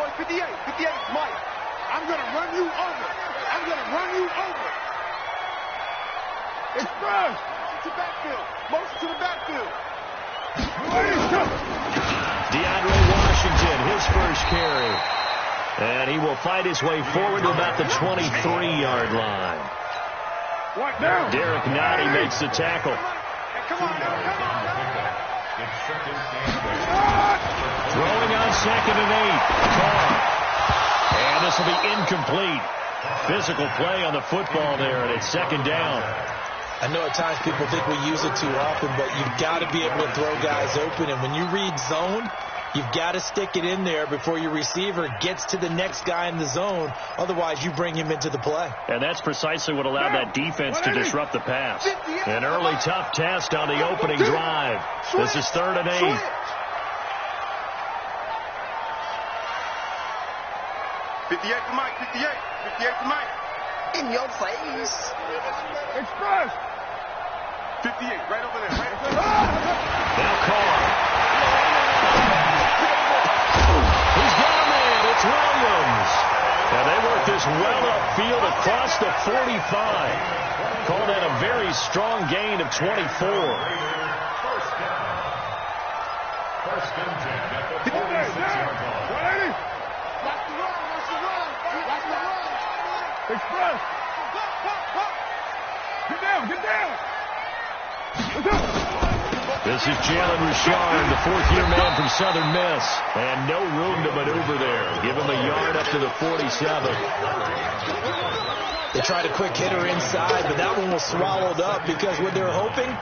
boys. 58. 58, Mike. I'm going to run you over. I'm going to run you over. Express. To backfield. Motion to the backfield. DeAndre Washington, his first carry. And he will fight his way forward to about the 23-yard line. Derek Nottie makes the tackle. Come on now. Come on now. Throwing on 2nd and 8. Carr. And this will be incomplete. Physical play on the football there, and it's 2nd down. I know at times people think we use it too often, but you've got to be able to throw guys open. And when you read zone, you've got to stick it in there before your receiver gets to the next guy in the zone. Otherwise, you bring him into the play. And that's precisely what allowed that defense to disrupt the pass. An early tough test on the opening drive. This is 3rd and 8. 58 to Mike. 58. 58 to Mike. In your face. Express. 58, right over there. Right over there. Now Carr. He's got a man. It's Williams. And they work this well upfield across the 45. Call that a very strong gain of 24. First and 10 at the 46-yard line. Watch the run. Watch the run. Watch the run. Express. Get down. Get down. This is Jalen Richard, the 4th-year man from Southern Miss. And no room to maneuver there. Give him a yard up to the 47. They tried a quick hitter inside, but that one was swallowed up because what they're hoping,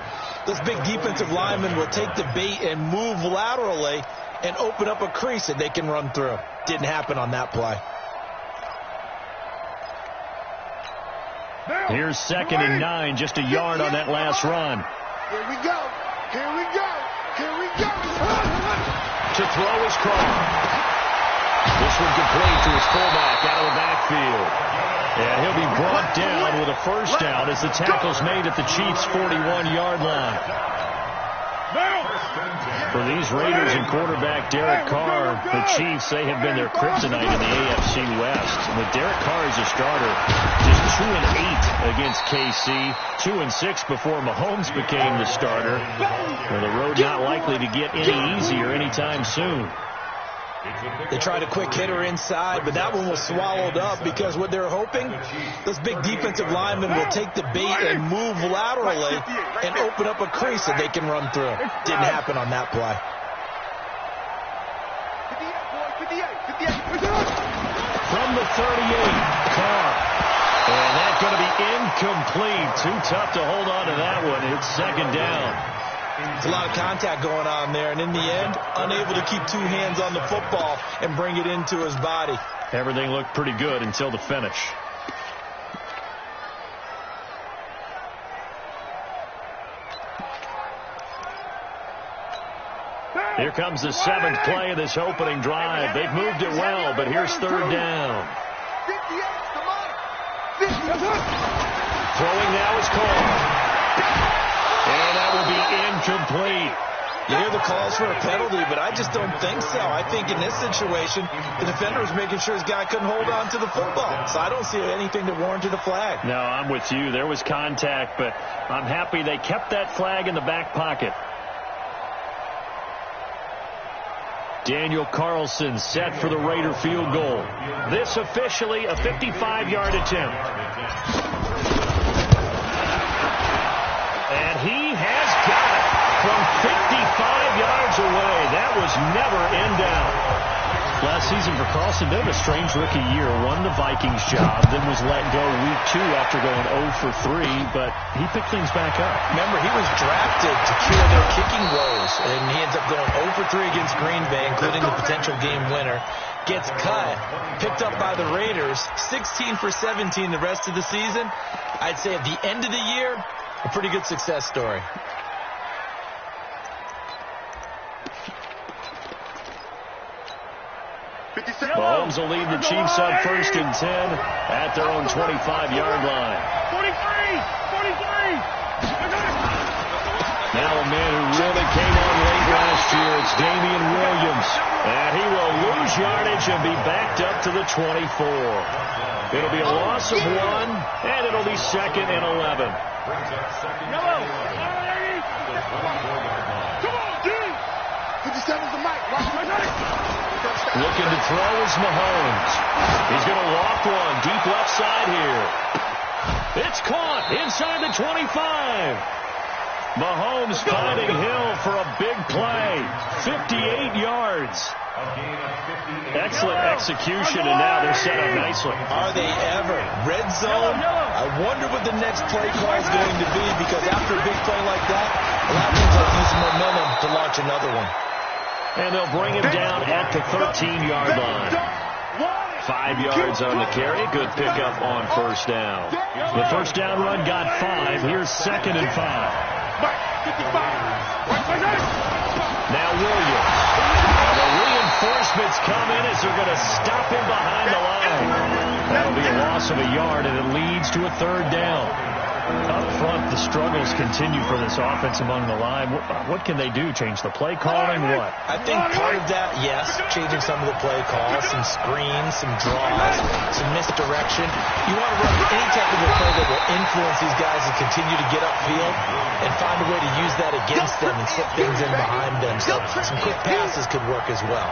this big defensive lineman will take the bait and move laterally and open up a crease that they can run through. Didn't happen on that play. Here's 2nd and 9, just a yard on that last run. Here we go. Here we go. Here we go. To throw is Carr. This one complete to his fullback out of the backfield. And he'll be brought down with a first down as the tackle's made at the Chiefs' 41-yard line. For these Raiders and quarterback Derek Carr, the Chiefs, they have been their kryptonite in the AFC West. With Derek Carr as a starter, just 2-8 against KC, 2-6 before Mahomes became the starter. Well, the road not likely to get any easier anytime soon. They tried a quick hitter inside, but that one was swallowed up because what they're hoping, this big defensive lineman will take the bait and move laterally and open up a crease that they can run through. Didn't happen on that play. 58. From the 38, Carr. And that's going to be incomplete. Too tough to hold on to that one. It's 2nd down. There's a lot of contact going on there, and in the end, unable to keep two hands on the football and bring it into his body. Everything looked pretty good until the finish. Here comes the 7th play of this opening drive. They've moved it well, but here's 3rd down. Throwing now is Carr. And that will be incomplete. You hear the calls for a penalty, but I just don't think so. I think in this situation, the defender was making sure his guy couldn't hold on to the football. So I don't see anything that warranted a flag. No, I'm with you. There was contact, but I'm happy they kept that flag in the back pocket. Daniel Carlson set for the Raider field goal. This officially a 55-yard attempt. And he has got it from 55 yards away. That was never in doubt. Last season for Carlson, been a strange rookie year. Won the Vikings job, then was let go week 2 after going 0 for 3, but he picked things back up. Remember, he was drafted to cure their kicking woes, and he ends up going 0 for 3 against Green Bay, including the potential game winner. Gets cut, picked up by the Raiders, 16 for 17 the rest of the season. I'd say at the end of the year, a pretty good success story. Mahomes will lead the Chiefs on 1st and 10 at their own 25-yard line. 43! Now a man who really came on late last year, it's Damian Williams. And he will lose yardage coverage and be backed up to the 24. It'll be a loss of 1, and it'll be 2nd and 11. Looking to throw is Mahomes. He's going to loft one deep left side here. It's caught inside the 25. Mahomes finding Hill for a big play. 58 yards. Excellent execution, and now they're set up nicely. Are they ever? Red zone? I wonder what the next play call is going to be, because after a big play like that, a lot of teams like using momentum to launch another one. And they'll bring him down at the 13-yard line. 5 yards on the carry. Good pickup on first down. The first down run got 5. Here's 2nd and 5. Now Williams. And the reinforcements come in as they're going to stop him behind the line. That'll be a loss of a yard, and it leads to a 3rd down. Up front, the struggles continue for this offense among the line. What can they do? Change the play calling? What? I think part of that, yes, changing some of the play calls, some screens, some draws, some misdirection. You want to run any type of a play that will influence these guys and continue to get upfield and find a way to use that against them and slip things in behind them. So some quick passes could work as well.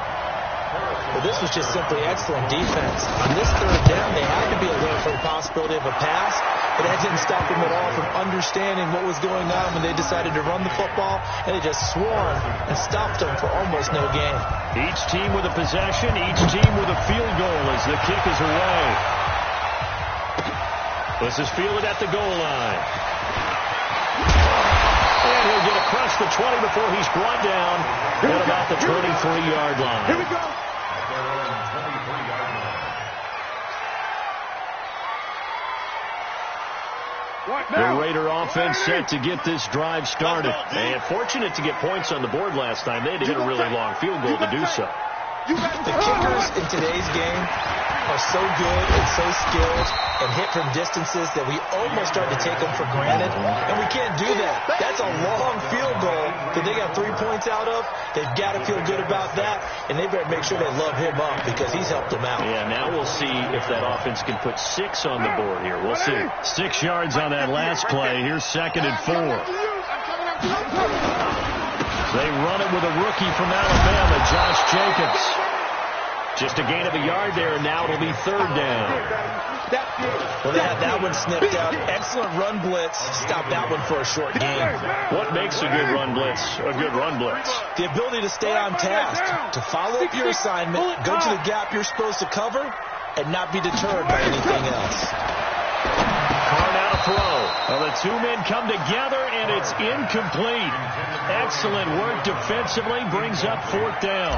But this was just simply excellent defense. On this 3rd down, they had to be alert for the possibility of a pass, but that didn't stop them at all from understanding what was going on when they decided to run the football, and they just swarmed and stopped them for almost no gain. Each team with a possession, each team with a field goal as the kick is away. This is fielded at the goal line. And he'll get across the 20 before he's brought down at about the 23-yard line. Here we go. The Raider offense set to get this drive started. And fortunate to get points on the board last time. They had to hit a really long field goal to do so. The kickers in today's game are so good and so skilled and hit from distances that we almost start to take them for granted, and we can't do that. That's a long field goal that they got 3 points out of. They've got to feel good about that, and they better make sure they love him up because he's helped them out. Yeah, now we'll see if that offense can put 6 on the board here. We'll see. 6 yards on that last play. Here's 2nd and 4. They run it with a rookie from Alabama, Josh Jacobs. Just a gain of a yard there, and now it'll be 3rd down. Well, they had that one snipped out. Excellent run blitz. Stop that one for a short gain. What makes a good run blitz a good run blitz? The ability to stay on task, to follow up your assignment, go to the gap you're supposed to cover, and not be deterred by anything else. Carr now to throw. Well, the 2 men come together, and it's incomplete. Excellent work defensively, brings up 4th down.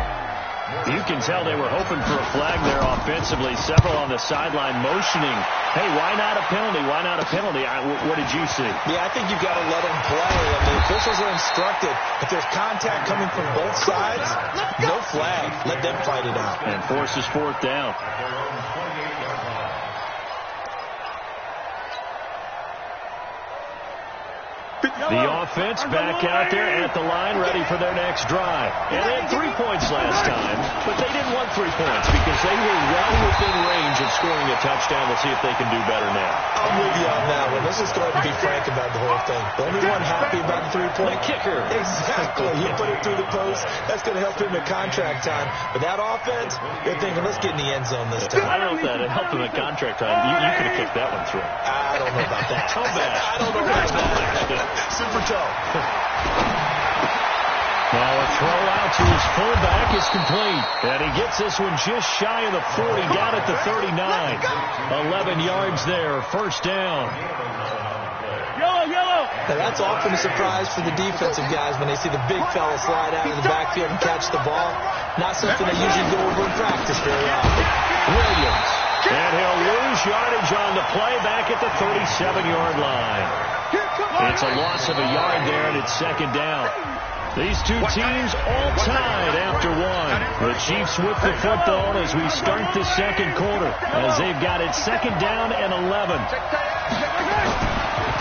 You can tell they were hoping for a flag there offensively. Several on the sideline motioning, hey, why not a penalty? Why not a penalty? What did you see? Yeah, I think you've got to let them play. And the officials are instructed, if there's contact coming from both sides, no flag. Let them fight it out. And forces 4th down. The offense back out there at the line, ready for their next drive. And they had 3 points last time, but they didn't want 3 points because they were well within range of scoring a touchdown. We'll see if they can do better now. I'm with you on that one. Let's just go ahead and be frank about the whole thing. The only one happy about the 3-point kicker. Exactly. You put it through the post. That's going to help him at contract time. But that offense, they're thinking, let's get in the end zone this time. I don't know if that helped him at contract time. You could have kicked that one through. I don't know about that. Toe bash. I don't know about that. Super toe. Now a throw out to his fullback is complete. And he gets this one just shy of the 40, down at the 39. 11 yards there, 1st down. Yellow. Now that's often a surprise for the defensive guys when they see the big fella slide out of the backfield and catch the ball. Not something they usually go over in practice very often. Williams. And he'll lose yardage on the play back at the 37-yard line. It's a loss of a yard there, and it's 2nd down. These 2 teams all tied after 1. The Chiefs with the football as we start the 2nd quarter, as they've got it 2nd down and 11.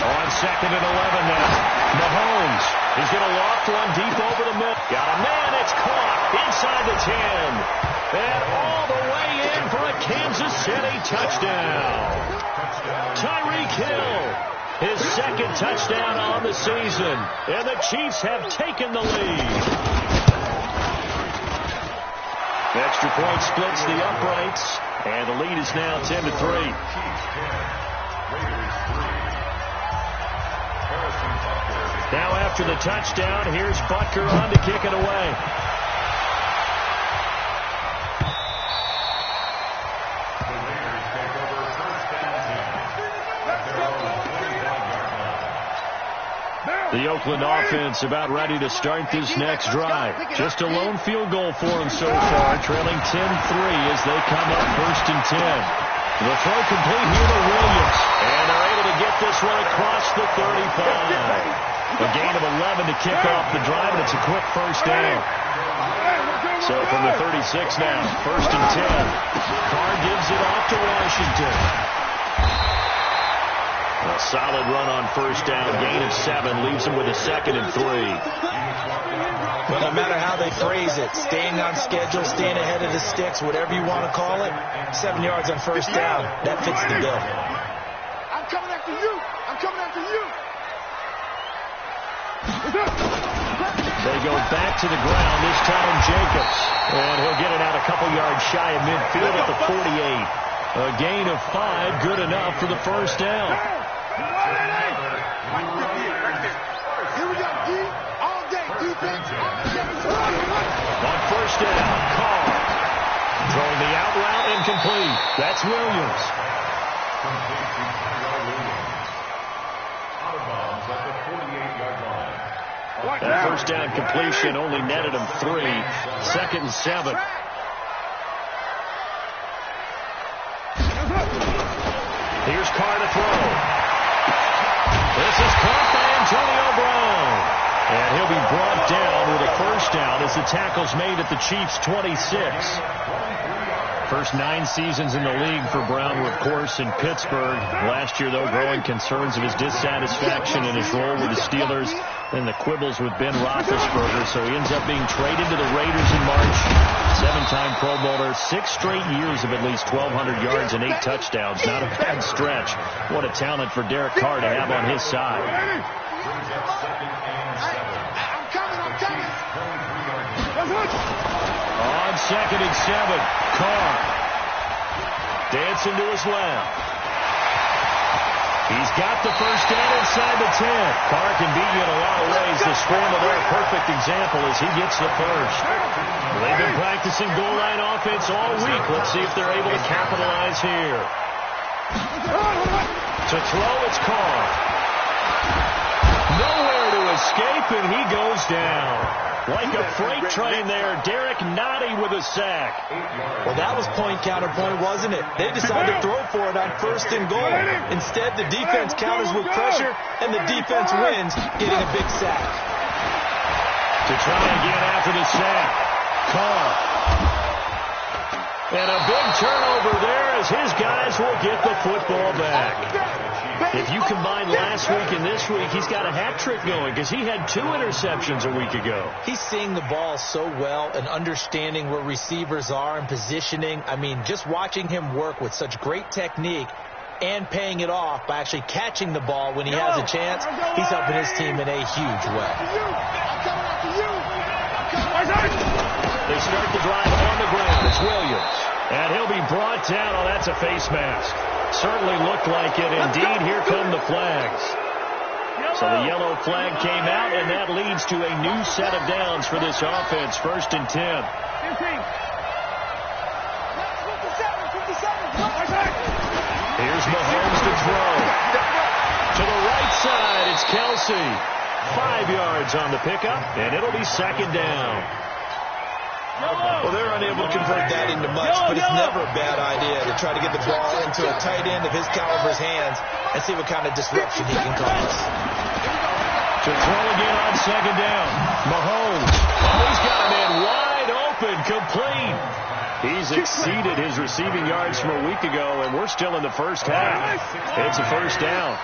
On 2nd and 11 now. Mahomes. He's going to loft one deep over the middle. Got a man. It's caught inside the 10. And all the way in for a Kansas City touchdown. Tyreek Hill, his second touchdown on the season. And the Chiefs have taken the lead. Extra point splits the uprights. And the lead is now 10-3. Now after the touchdown, here's Butker on to kick it away. The Oakland offense about ready to start this next drive. Just a lone field goal for them so far, trailing 10-3 as they come up 1st and 10. The throw complete here to Williams, and they're able to get this one across the 35. A gain of 11 to kick off the drive, and it's a quick first down. So from the 36 now, 1st and 10. Carr gives it off to Washington. A solid run on first down, gain of 7, leaves him with a 2nd and 3. Well, no matter how they phrase it, staying on schedule, staying ahead of the sticks, whatever you want to call it, 7 yards on first down, that fits the bill. I'm coming after you. I'm coming after you. They go back to the ground, this time Jacobs. And he'll get it out a couple yards shy of midfield at the 48. A gain of 5, good enough for the first down. Here we go, D. All day, defense. On first down, Carr. Throwing the out route incomplete. That's Williams. That first down completion only netted him 3. 2nd and 7. Here's Carr to throw. This is caught by Antonio Brown. And he'll be brought down with a first down as the tackle's made at the Chiefs' 26. First 9 seasons in the league for Brown were, of course, in Pittsburgh. Last year, though, growing concerns of his dissatisfaction in his role with the Steelers and the quibbles with Ben Roethlisberger. So he ends up being traded to the Raiders in March. 7-time Pro Bowler, 6 straight years of at least 1,200 yards and 8 touchdowns. Not a bad stretch. What a talent for Derek Carr to have on his side. On 2nd and 7, Carr dancing to his left. He's got the first down inside the 10. Carr can beat you in a lot of ways. The scramble there, a perfect example as he gets the first. They've been practicing goal line offense all week. Let's see if they're able to capitalize here. To throw, it's Carr. Nowhere to escape, and he goes down. Like a freight train there, Derek Nottie with a sack. Well, that was point counterpoint, wasn't it? They decided to throw for it on 1st and goal. Instead, the defense counters with pressure, and the defense wins, getting a big sack. To try again after the sack, Carr. And a big turnover there as his guys will get the football back. If you combine last week and this week, he's got a hat trick going because he had 2 interceptions a week ago. He's seeing the ball so well and understanding where receivers are and positioning. I mean, just watching him work with such great technique and paying it off by actually catching the ball when he has a chance, he's helping his team in a huge way. They start the drive on the ground. It's Williams. And he'll be brought down. Oh, that's a face mask. Certainly looked like it. Indeed, here come the flags. So the yellow flag came out, and that leads to a new set of downs for this offense. 1st and 10. Here's Mahomes to throw. To the right side, it's Kelsey. 5 yards on the pickup, and it'll be 2nd down. Well, they're unable to convert that into much, but it's never a bad idea to try to get the ball into a tight end of his caliber's hands and see what kind of disruption he can cause. To throw again on 2nd down. Mahomes. Oh, he's got a man wide open, complete. He's exceeded his receiving yards from a week ago, and we're still in the first half. It's a first down.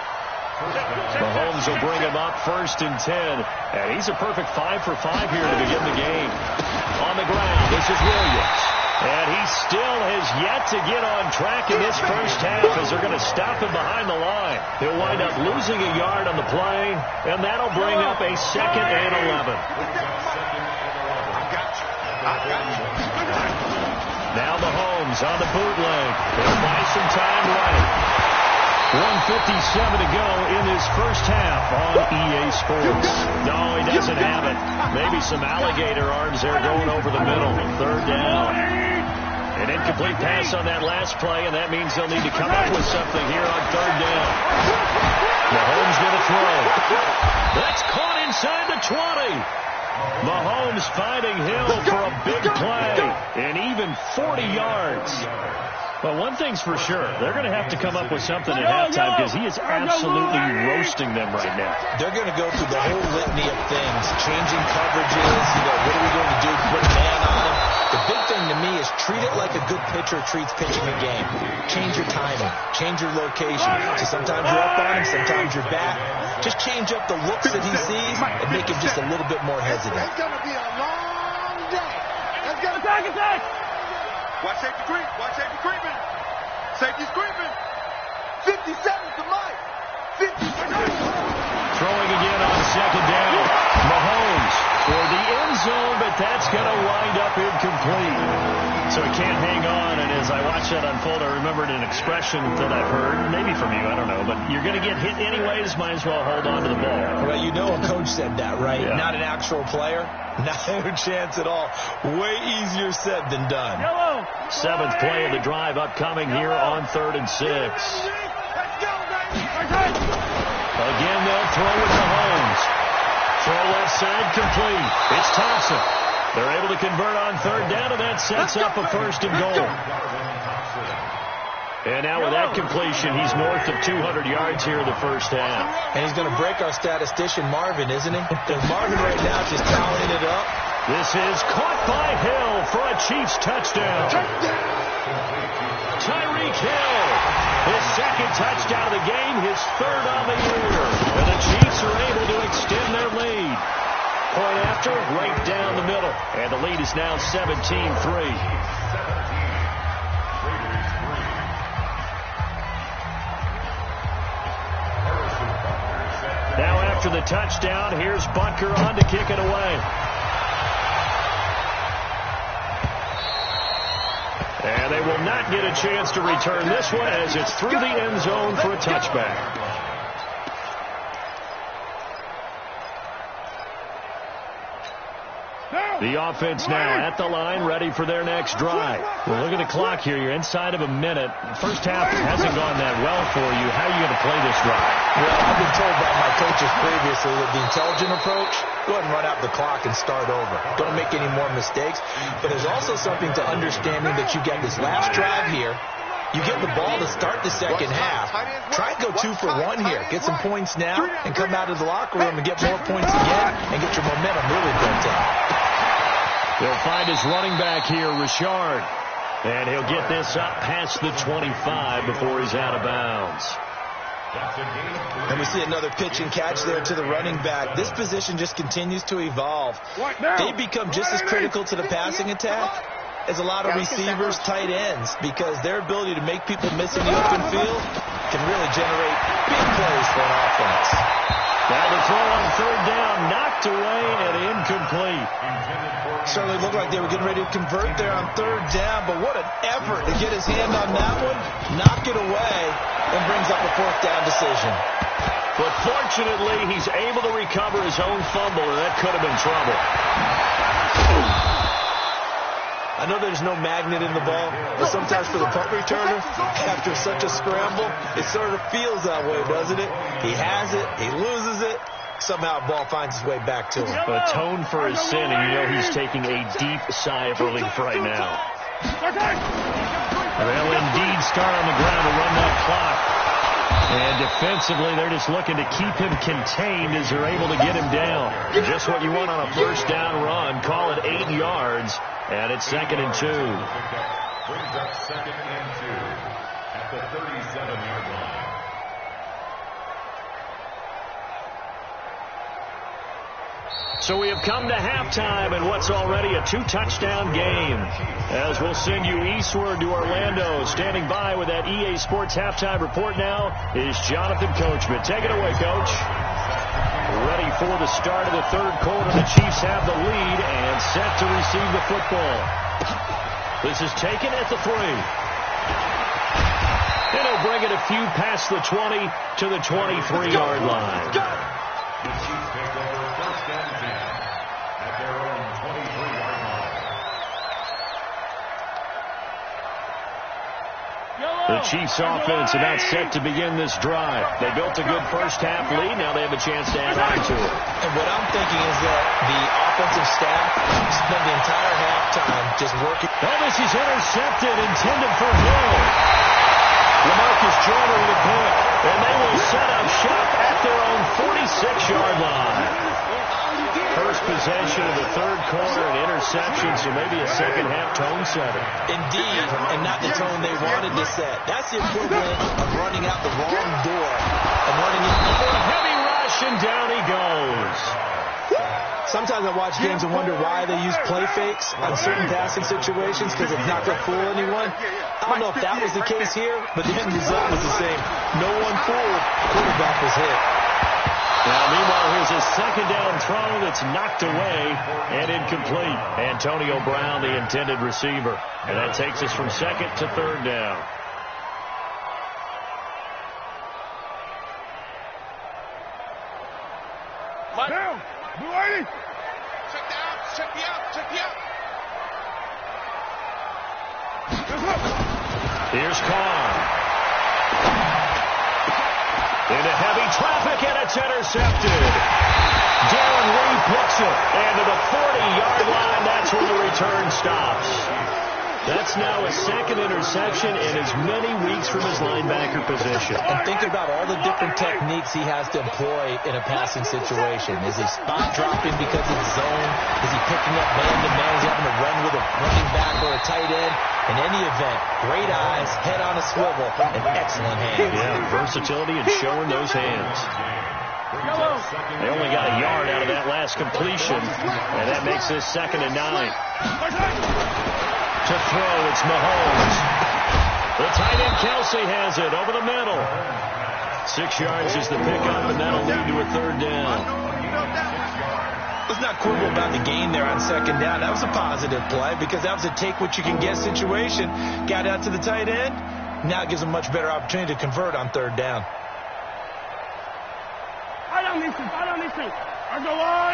Mahomes will bring him up 1st and 10. And he's a perfect 5 for 5 here to begin the game. On the ground, this is Williams. And he still has yet to get on track in this first half as they're going to stop him behind the line. He'll wind up losing a yard on the play, and that'll bring up a 2nd and 11. Now Mahomes on the bootleg. He'll buy some time right. 1:57 to go in this first half on EA Sports. No, he doesn't have it. Maybe some alligator arms there going over the middle. 3rd down. An incomplete pass on that last play, and that means they'll need to come up with something here on 3rd down. Mahomes going to throw. That's caught inside the 20. Mahomes finding Hill for a big play, and even 40 yards. Well, one thing's for sure. They're going to have to come up with something at halftime because he is absolutely roasting them right now. They're going to go through the whole litany of things, changing coverages, what are we going to do, put a man on him. The big thing to me is treat it like a good pitcher treats pitching a game. Change your timing, change your location. So sometimes you're up on him, sometimes you're back. Just change up the looks that he sees and make him just a little bit more hesitant. It's going to be a long day. Let's go. Attack. Watch safety creep. Watch safety creeping. Safety's creeping. 57's the mic. 50. Throwing again on 2nd down. Mahomes for the end zone, but that's going to wind up incomplete. So he can't hang on, and as I watch that unfold, I remembered an expression that I've heard, maybe from you, I don't know, but you're going to get hit anyways, might as well hold on to the ball. Well, you know a coach said that, right? Yeah. Not an actual player. No chance at all. Way easier said than done. 7th play of the drive upcoming here on 3rd and 6. Again, they'll throw with Mahomes. Throw left side complete. It's Thompson. They're able to convert on 3rd down, and that sets up a 1st and goal. And now with that completion, he's north of 200 yards here in the first half. And he's going to break our statistician Marvin, isn't he? Because Marvin right now just tallying it up. This is caught by Hill for a Chiefs touchdown. Tyreek Hill, his 2nd touchdown of the game, his 3rd on the year. And the Chiefs are able to extend their lead. Point after, right down the middle. And the lead is now 17-3. Now after the touchdown, here's Butker on to kick it away. And they will not get a chance to return this one as it's through the end zone for a touchback. The offense now at the line, ready for their next drive. Well, look at the clock here. You're inside of a minute. First half hasn't gone that well for you. How are you going to play this drive? Well, I've been told by my coaches previously that the intelligent approach, go ahead and run out the clock and start over. Don't make any more mistakes. But there's also something to understanding that you get this last drive here. You get the ball to start the second half. Try and go 2 for 1 here. Get some points now and come out of the locker room and get more points again and get your momentum really built up. He'll find his running back here, Richard. And he'll get this up past the 25 before he's out of bounds. And we see another pitch and catch there to the running back. This position just continues to evolve. They become just as critical to the passing attack as a lot of receivers, tight ends, because their ability to make people miss in the open field can really generate big plays for an offense. Now the throw on 3rd down, knocked away and incomplete. Certainly looked like they were getting ready to convert there on 3rd down, but what an effort to get his hand on that one, knock it away, and brings up a 4th down decision. But fortunately, he's able to recover his own fumble, and that could have been trouble. I know there's no magnet in the ball, but sometimes for the punt returner, after such a scramble, it sort of feels that way, doesn't it? He has it, he loses it, somehow the ball finds its way back to him. Atone for his sin, and you know he's taking a deep sigh of relief right now. They'll indeed start on the ground to run that clock. And defensively, they're just looking to keep him contained as they're able to get him down. Just what you want on a first down run. Call it 8 yards. And it's 2nd and 2. Brings up 2nd and 2 at the 37-yard line. So we have come to halftime in what's already a 2-touchdown game. As we'll send you eastward to Orlando. Standing by with that EA Sports halftime report now is Jonathan Coachman. Take it away, Coach. Ready for the start of the third quarter. The Chiefs have the lead and set to receive the football. This is taken at the 3. And he'll bring it a few past the 20 to the 23-yard line. The Chiefs take over first and 10 at their own 23-yard line. The Chiefs offense about set to begin this drive. They built a good first half lead. Now they have a chance to add on to it. And what I'm thinking is that the offensive staff spent the entire halftime just working. Oh, this is intercepted, intended for Hill. LaMarcus Joyner with a pick, and they will set up shop at their own 46-yard line. First possession of the third quarter, an interception, so maybe a second-half tone setter. Indeed, and not the tone they wanted to set. That's the equivalent of running out the wrong door and running in. Oh, heavy rush, and down he goes. Sometimes I watch games and wonder why they use play fakes on certain passing situations because it's not going to fool anyone. I don't know if that was the case here, but the end result was the same. No one fooled. Quarterback was hit. Now, meanwhile, here's a second down throw that's knocked away and incomplete. Antonio Brown, the intended receiver. And that takes us from second to third down. Down. Blue 80. Check the out. Check the out. Check the out. Here's Carr. Into heavy traffic, and it's intercepted. Darren Reed picks it. And to the 40-yard line, that's where the return stops. That's now a second interception in as many weeks from his linebacker position. And think about all the different techniques he has to employ in a passing situation. Is he spot dropping because it's zone? Is he picking up man-to-man? Is he having to run with a running back or a tight end? In any event, great eyes, head on a swivel, and excellent hands. Yeah, versatility and showing those hands. They only got a yard out of that last completion, and that makes this 2nd and 9. To throw, it's Mahomes. The tight end Kelsey has it over the middle. 6 yards is the pickup, and that'll lead to a third down. Let's not quibble about the gain there on 2nd down. That was a positive play because that was a take-what-you-can-get situation. Got out to the tight end. Now it gives them a much better opportunity to convert on 3rd down. I don't need to. I go on.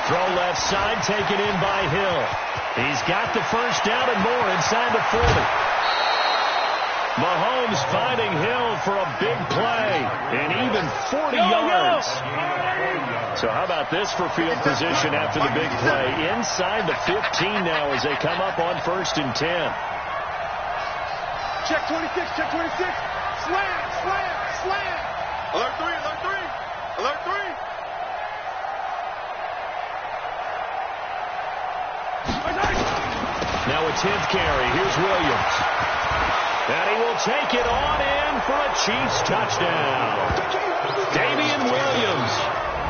Throw left side, taken in by Hill. He's got the first down and more inside the 40. Mahomes finding Hill for a big play and even 40 yards. So how about this for field position after the big play? Inside the 15 now as they come up on 1st and 10. Check 26, check 26. Slam. Alert 3. Now a 10th carry. Here's Williams. And he will take it on in for a Chiefs touchdown. Damian Williams,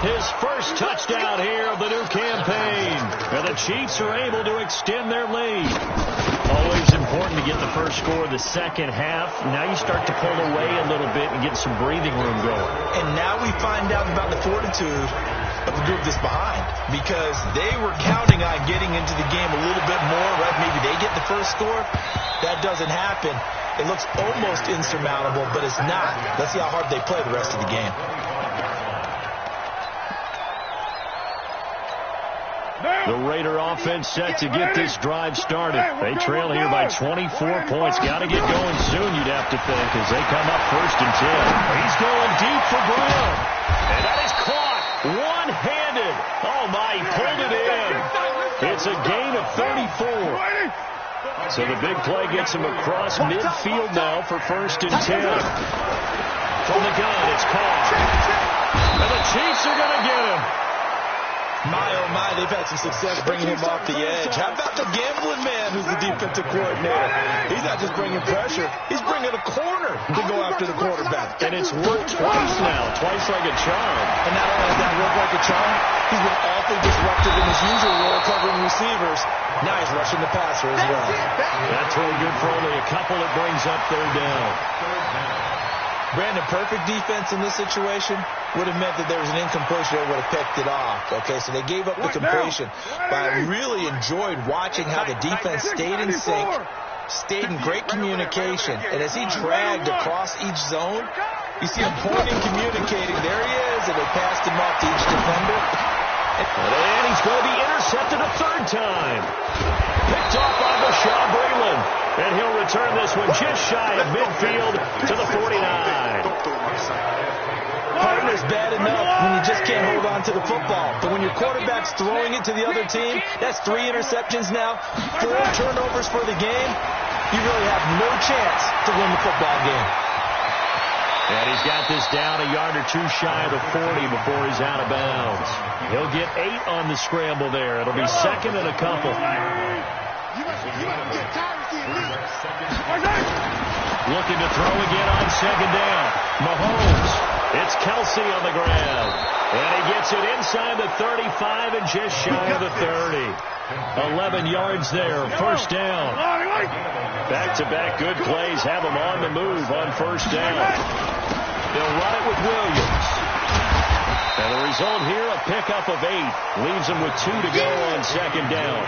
his first touchdown here of the new campaign. And the Chiefs are able to extend their lead. Always important to get the first score of the second half. Now you start to pull away a little bit and get some breathing room going. And now we find out about the fortitude of the group that's behind, because they were counting on getting into the game a little bit more, right? Maybe they get the first score. That doesn't happen. It looks almost insurmountable, but it's not. Let's see how hard they play the rest of the game. The Raider offense set to get this drive started. They trail here by 24 points. Got to get going soon, you'd have to think, as they come up 1st and 10. He's going deep for Brown. And that is caught one-handed. Oh, my, he pulled it in. It's a gain of 34. So the big play gets him across midfield now for 1st and 10. From the gun, it's Carr. And the Chiefs are going to get him. My, oh my, they've had some success bringing him off the edge. How about the gambling man who's the defensive coordinator? He's not just bringing pressure. He's bringing a corner to go after the quarterback. And it's worked twice now, twice like a charm. And not only has that worked like a charm, he's been awfully disruptive in his usual role covering receivers. Now he's rushing the passer as well. That throw good for only a couple. It brings up third down. Brandon, perfect defense in this situation would have meant that there was an incompletion that would have picked it off. Okay, so they gave up the completion. But I really enjoyed watching how the defense stayed in sync, stayed in great communication. And as he dragged across each zone, you see him pointing, communicating. There he is, and they passed him off to each defender. And he's going to be intercepted a third time. Picked off by Bashaw Breeland. And he'll return this one just shy of midfield to the 49. Partner's bad enough when you just can't hold on to the football. But when your quarterback's throwing it to the other team, that's 3 interceptions now, 4 turnovers for the game. You really have no chance to win the football game. And he's got this down a yard or two shy of the 40 before he's out of bounds. He'll get 8 on the scramble there. It'll be second and a couple. Looking to throw again on second down. Mahomes. It's Kelsey on the ground. And he gets it inside the 35 and just shy of the 30. 11 yards there. First down. Back-to-back good plays have him on the move on first down. They'll run it with Williams. And the result here, a pickup of 8. Leaves him with 2 to go on second down.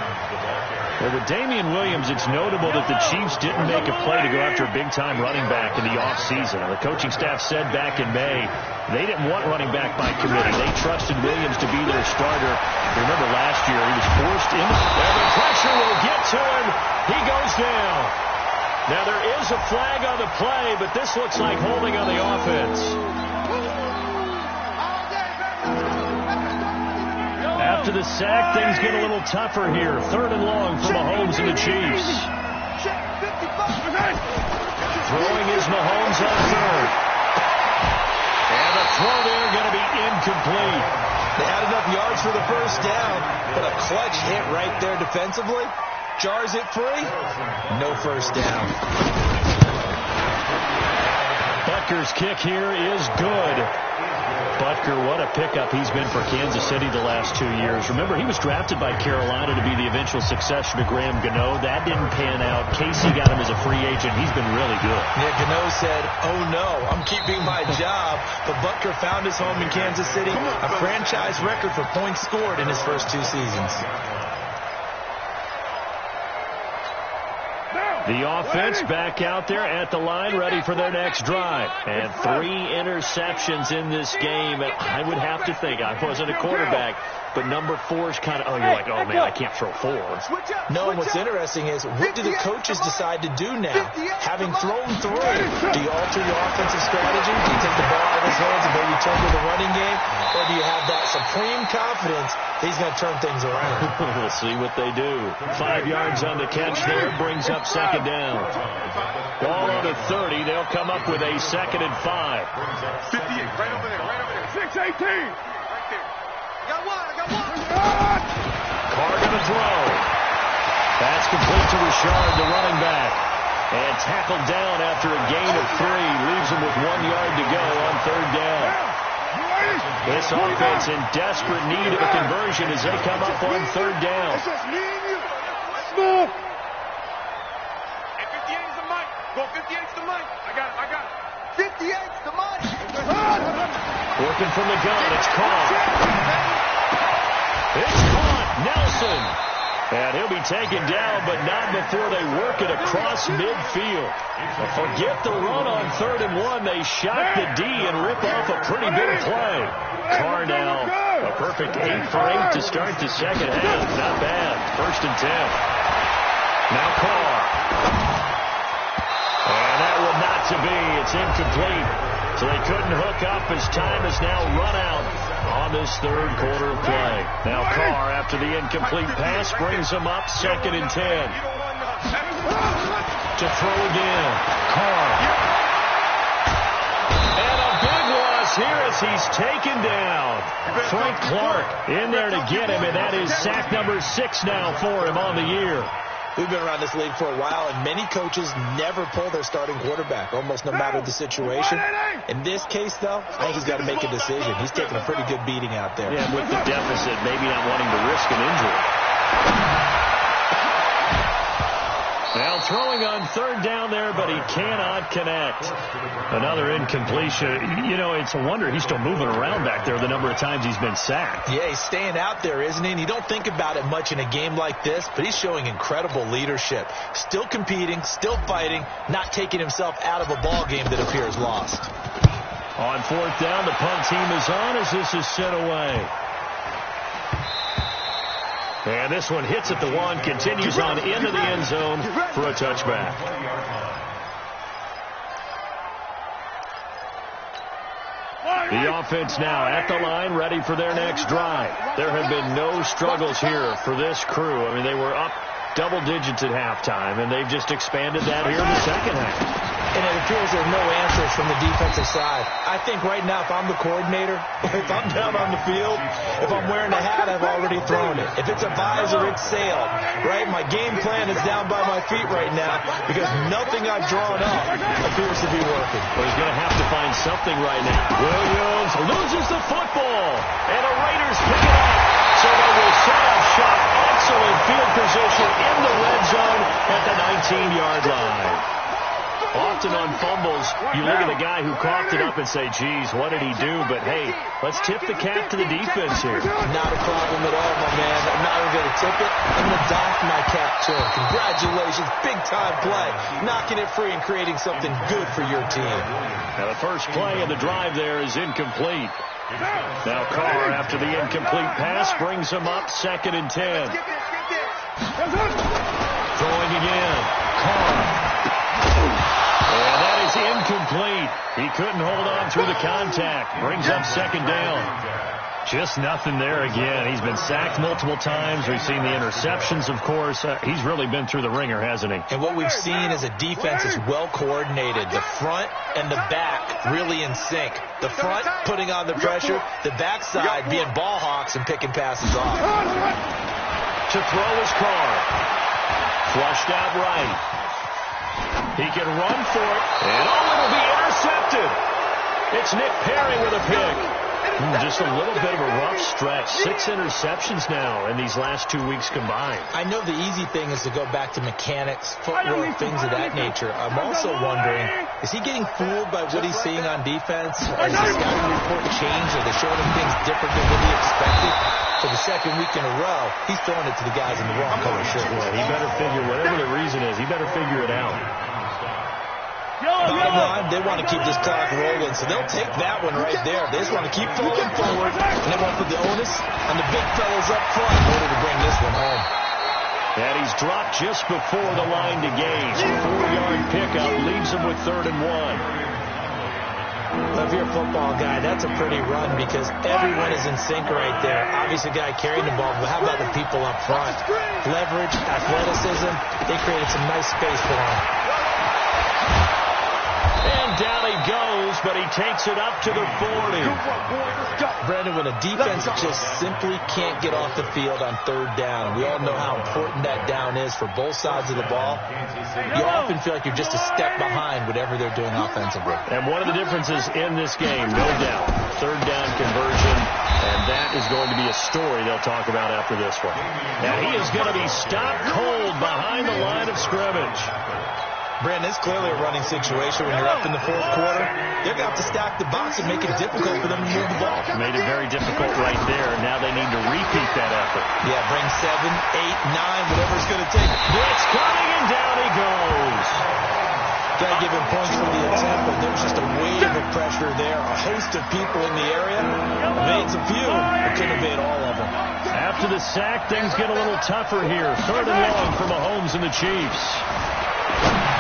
Well, with Damian Williams, it's notable that the Chiefs didn't make a play to go after a big-time running back in the offseason. The coaching staff said back in May they didn't want running back by committee. They trusted Williams to be their starter. Remember last year, he was forced in. And the pressure will get to him. He goes down. Now, there is a flag on the play, but this looks like holding on the offense. After the sack, things get a little tougher here. 3rd and long for Mahomes and the Chiefs. Throwing is Mahomes on 3rd. And the throw there going to be incomplete. They had enough yards for the first down, but a clutch hit right there defensively. Jars it free. No first down. Butker's kick here is good. Butker, what a pickup he's been for Kansas City the last 2 years. Remember, he was drafted by Carolina to be the eventual successor to Graham Gano. That didn't pan out. Casey got him as a free agent. He's been really good. Yeah, Gano said, oh no, I'm keeping my job. But Butker found his home in Kansas City. A franchise record for points scored in his first 2 seasons. The offense back out there at the line, ready for their next drive. And 3 interceptions in this game. And I would have to think, I wasn't a quarterback, but number 4 is kind of, oh, you're like, oh, man, I can't throw 4. No, and what's interesting is, what do the coaches decide to do now? Having thrown 3, do you alter your offensive strategy? Do you take the ball out of his hands and maybe turn to the running game? Or do you have that supreme confidence that he's going to turn things around? We'll see what they do. 5 yards on the catch there, brings up second down. Ball on the 30. They'll come up with a 2nd and 5. 58, right over there. 6-18. Carr going to throw. Pass complete to Richard, the running back. And tackled down after a gain of 3. Leaves him with 1 yard to go on 3rd down. This offense in desperate need of a conversion as they come up on 3rd down. Small. And 58's the mic. Go 58's the mic. I got it. 58's the mic. Working from the gun. It's caught. It's caught. Nelson. And he'll be taken down, but not before they work it across midfield. Forget the run on 3rd and 1. They shock the D and rip off a pretty big play. Carr now, a perfect 8 for 8 to start the second half. Not bad. 1st and 10. Now Carr. And that will not to be. It's incomplete. So they couldn't hook up as time has now run out on this 3rd quarter of play. Now Carr, after the incomplete pass, brings them up 2nd and 10. To throw again. Carr. And a big loss here as he's taken down. Frank Clark in there to get him, and that is sack number 6 now for him on the year. We've been around this league for a while, and many coaches never pull their starting quarterback, almost no matter the situation. In this case, though, I think he's got to make a decision. He's taking a pretty good beating out there. Yeah, with the deficit, maybe not wanting to risk an injury. Now throwing on third down there, but he cannot connect. Another incompletion. You know, it's a wonder he's still moving around back there the number of times he's been sacked. Yeah, he's staying out there, isn't he? And you don't think about it much in a game like this, but he's showing incredible leadership. Still competing, still fighting, not taking himself out of a ball game that appears lost. On fourth down, the punt team is on as this is sent away. And this one hits at the 1, continues on into the end zone for a touchback. The offense now at the line, ready for their next drive. There have been no struggles here for this crew. I mean, they were up double digits at halftime, and they've just expanded that here in the second half. And it appears there's no answers from the defensive side. I think right now, if I'm the coordinator, if I'm down on the field, if I'm wearing a hat, I've already thrown it. If it's a visor, it's sailed. Right? My game plan is down by my feet right now because nothing I've drawn up appears to be working. Well, he's going to have to find something right now. Williams loses the football, and the Raiders pick it up. So they will set up shop. Excellent field position in the red zone at the 19-yard line. Often on fumbles, you look at the guy who coughed it up and say, geez, what did he do? But, hey, let's tip the cap to the defense here. Not a problem at all, my man. I'm not even going to tip it. I'm going to doff my cap to him. Congratulations. Big-time play. Knocking it free and creating something good for your team. Now, the first play of the drive there is incomplete. Now Carr, after the incomplete pass, brings him up 2nd and 10. Throwing again. Carr. And that is incomplete. He couldn't hold on through the contact. Brings up 2nd down. Just nothing there again. He's been sacked multiple times. We've seen the interceptions, of course. He's really been through the ringer, hasn't he? And what we've seen is a defense is well coordinated. The front and the back really in sync. The front putting on the pressure. The backside being ball hawks and picking passes off. To throw is Carr. Flushed out right. He can run for it, and it'll be intercepted. It's Nick Perry with a pick. Just a little bit of a rough stretch. 6 interceptions now in these last 2 weeks combined. I know the easy thing is to go back to mechanics, footwork, things of that nature. I'm also wondering, is he getting fooled by what he's seeing on defense? Has the scouting report changed? Are they showing him things different than what he expected? For the second week in a row, he's throwing it to the guys in the wrong color shirt. Yeah, he better figure, whatever the reason is, he better figure it out. Bottom line, they want to keep this clock rolling, so they'll take that one right there. They just want to keep falling forward, and they want to put the onus on the big fellas up front in order to bring this one home. And he's dropped just before the line to gain. 4-yard pickup leaves him with 3rd and 1. If you're a football guy, that's a pretty run because everyone is in sync right there. Obviously, the guy carrying the ball, but how about the people up front? Leverage, athleticism, they created some nice space for him. And down he goes, but he takes it up to the 40. Brandon, when a defense just simply can't get off the field on 3rd down, and we all know how important that down is for both sides of the ball, you often feel like you're just a step behind whatever they're doing offensively. And one of the differences in this game, no doubt, 3rd down conversion, and that is going to be a story they'll talk about after this one. Now he is going to be stopped cold behind the line of scrimmage. Brandon, it's clearly a running situation when you're up in the 4th quarter. They're going to have to stack the box and make it difficult for them to move the ball. Made it very difficult right there. Now they need to repeat that effort. Yeah, bring 7, 8, 9, whatever it's going to take. Blitz coming, and down he goes. Got to give him points for the attempt, but there's just a wave of pressure there. A host of people in the area. Evades a few, but couldn't evade all of them. After the sack, things get a little tougher here. 3rd and long for Mahomes and the Chiefs.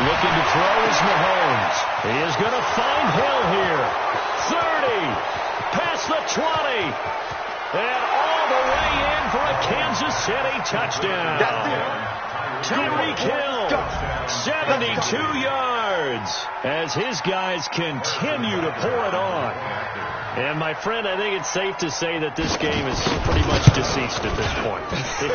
Looking to throw is Mahomes. He is going to find Hill here. 30. Past the 20. And all the way in for a Kansas City touchdown. Tyreek Hill, 72 yards as his guys continue to pour it on. And, my friend, I think it's safe to say that this game is pretty much deceased at this point.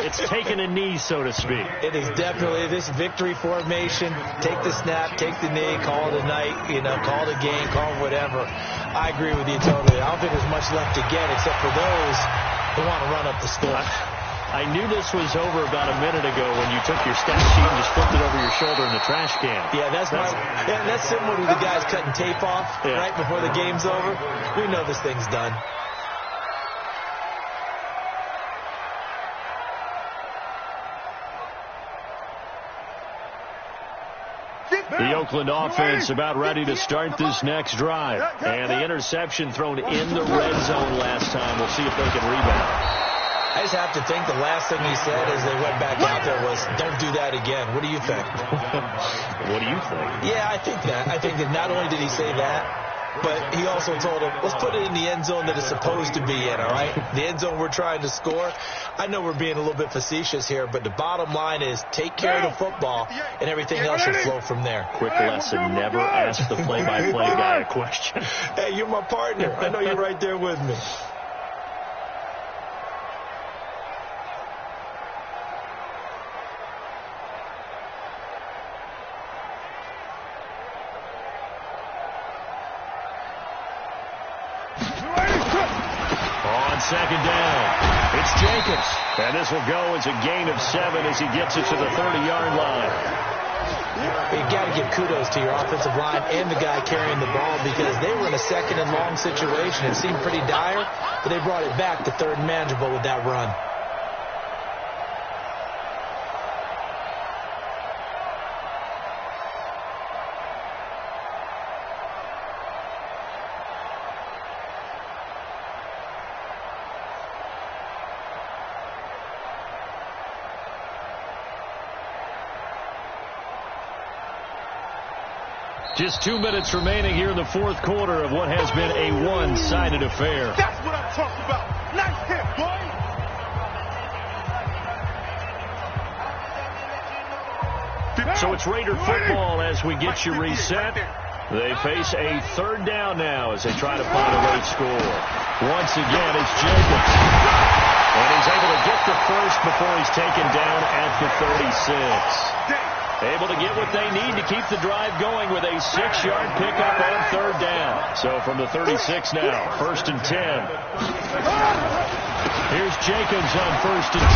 It's taken a knee, so to speak. It is definitely this victory formation. Take the snap, take the knee, call it a night, call it a game, call it whatever. I agree with you totally. I don't think there's much left to get except for those who want to run up the score. I knew this was over about a minute ago when you took your stat sheet and just flipped it over your shoulder in the trash can. Yeah, that's similar to the guys cutting tape off right before the game's over. We know this thing's done. The Oakland offense about ready to start this next drive. And the interception thrown in the red zone last time. We'll see if they can rebound. I just have to think the last thing he said as they went back out there was, don't do that again. What do you think? What do you think? Yeah, I think that. I think that not only did he say that, but he also told him, let's put it in the end zone that it's supposed to be in, all right? The end zone we're trying to score. I know we're being a little bit facetious here, but the bottom line is take care of the football, and everything else will flow from there. Quick lesson, never ask the play-by-play guy a question. Hey, you're my partner. I know you're right there with me. Second down. It's Jacobs. And this will go as a gain of 7 as he gets it to the 30-yard line. You got to give kudos to your offensive line and the guy carrying the ball because they were in a second and long situation. It seemed pretty dire, but they brought it back to third and manageable with that run. Just 2 minutes remaining here in the fourth quarter of what has been a one-sided affair. That's what I'm talking about. Nice hit, boy. So it's Raider football as we get you reset. They face a third down now as they try to find a way to score. Once again, it's Jacobs. And he's able to get the first before he's taken down at the 36. Able to get what they need to keep the drive going with a 6-yard pickup on third down. So from the 36 now, 1st and 10. Here's Jacobs on 1st and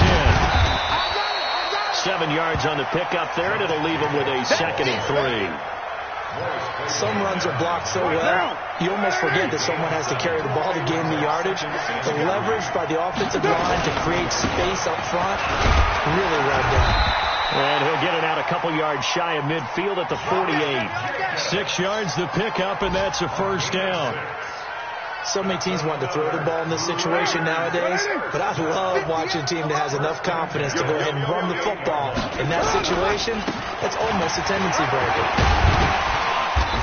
10. 7 yards on the pickup there, and it'll leave him with a 2nd and 3. Some runs are blocked so well, you almost forget that someone has to carry the ball to gain the yardage. The leverage by the offensive line to create space up front, really well done. And he'll get it out a couple yards shy of midfield at the 48. 6 yards the pickup, and that's a first down. So many teams want to throw the ball in this situation nowadays, but I love watching a team that has enough confidence to go ahead and run the football. In that situation, that's almost a tendency breaker.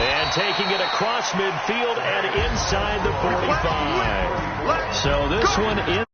And taking it across midfield and inside the 45. So this one in.